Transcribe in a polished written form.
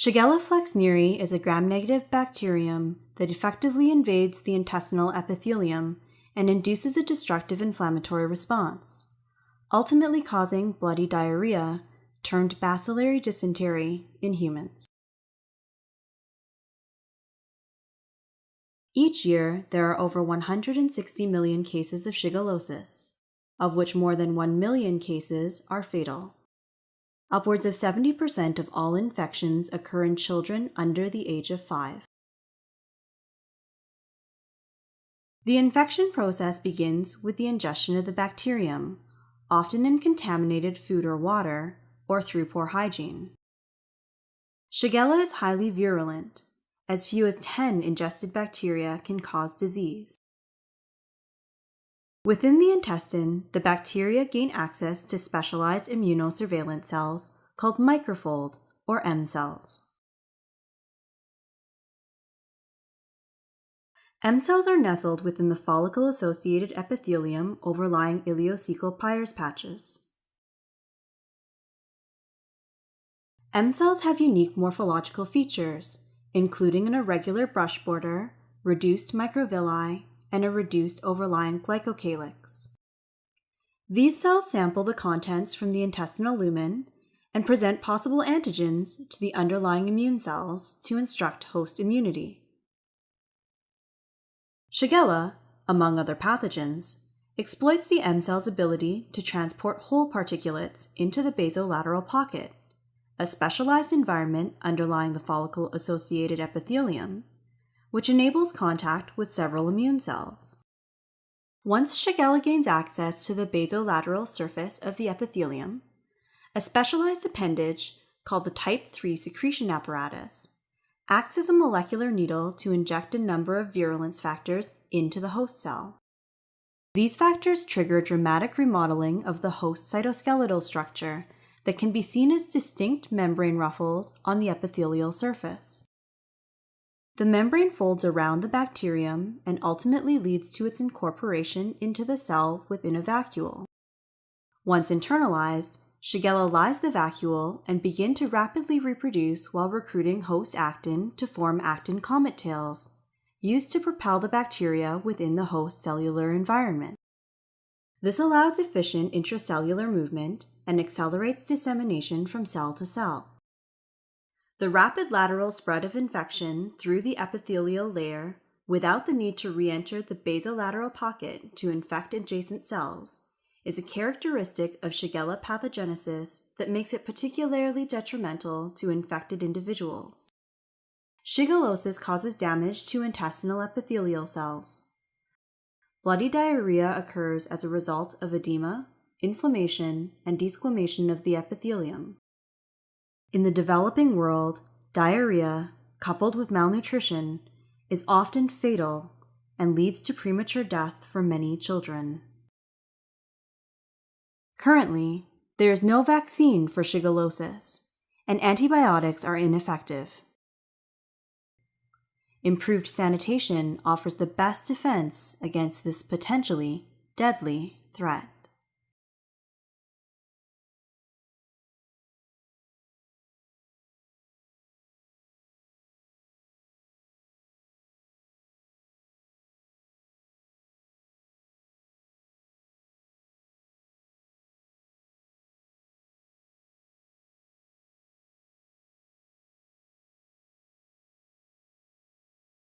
Shigella flexneri is a gram-negative bacterium that effectively invades the intestinal epithelium and induces a destructive inflammatory response, ultimately causing bloody diarrhea, termed bacillary dysentery, in humans. Each year, there are over 160 million cases of shigellosis, of which more than 1 million cases are fatal. Upwards of 70% of all infections occur in children under the age of 5. The infection process begins with the ingestion of the bacterium, often in contaminated food or water, or through poor hygiene. Shigella is highly virulent. As few as 10 ingested bacteria can cause disease. Within the intestine, the bacteria gain access to specialized immunosurveillance cells called microfold or M cells. M cells are nestled within the follicle-associated epithelium overlying ileocecal Peyer's patches. M cells have unique morphological features, including an irregular brush border, reduced microvilli, and a reduced overlying glycocalyx. These cells sample the contents from the intestinal lumen and present possible antigens to the underlying immune cells to instruct host immunity. Shigella, among other pathogens, exploits the M cell's ability to transport whole particulates into the basolateral pocket, a specialized environment underlying the follicle-associated epithelium, which enables contact with several immune cells. Once Shigella gains access to the basolateral surface of the epithelium, a specialized appendage called the type 3 secretion apparatus acts as a molecular needle to inject a number of virulence factors into the host cell. These factors trigger dramatic remodeling of the host cytoskeletal structure that can be seen as distinct membrane ruffles on the epithelial surface. The membrane folds around the bacterium and ultimately leads to its incorporation into the cell within a vacuole. Once internalized, Shigella lies the vacuole and begin to rapidly reproduce while recruiting host actin to form actin comet tails, used to propel the bacteria within the host cellular environment. This allows efficient intracellular movement and accelerates dissemination from cell to cell. The rapid lateral spread of infection through the epithelial layer without the need to re-enter the basolateral pocket to infect adjacent cells is a characteristic of Shigella pathogenesis that makes it particularly detrimental to infected individuals. Shigellosis causes damage to intestinal epithelial cells. Bloody diarrhea occurs as a result of edema, inflammation, and desquamation of the epithelium. In the developing world, diarrhea, coupled with malnutrition, is often fatal and leads to premature death for many children. Currently, there is no vaccine for shigellosis, and antibiotics are ineffective. Improved sanitation offers the best defense against this potentially deadly threat.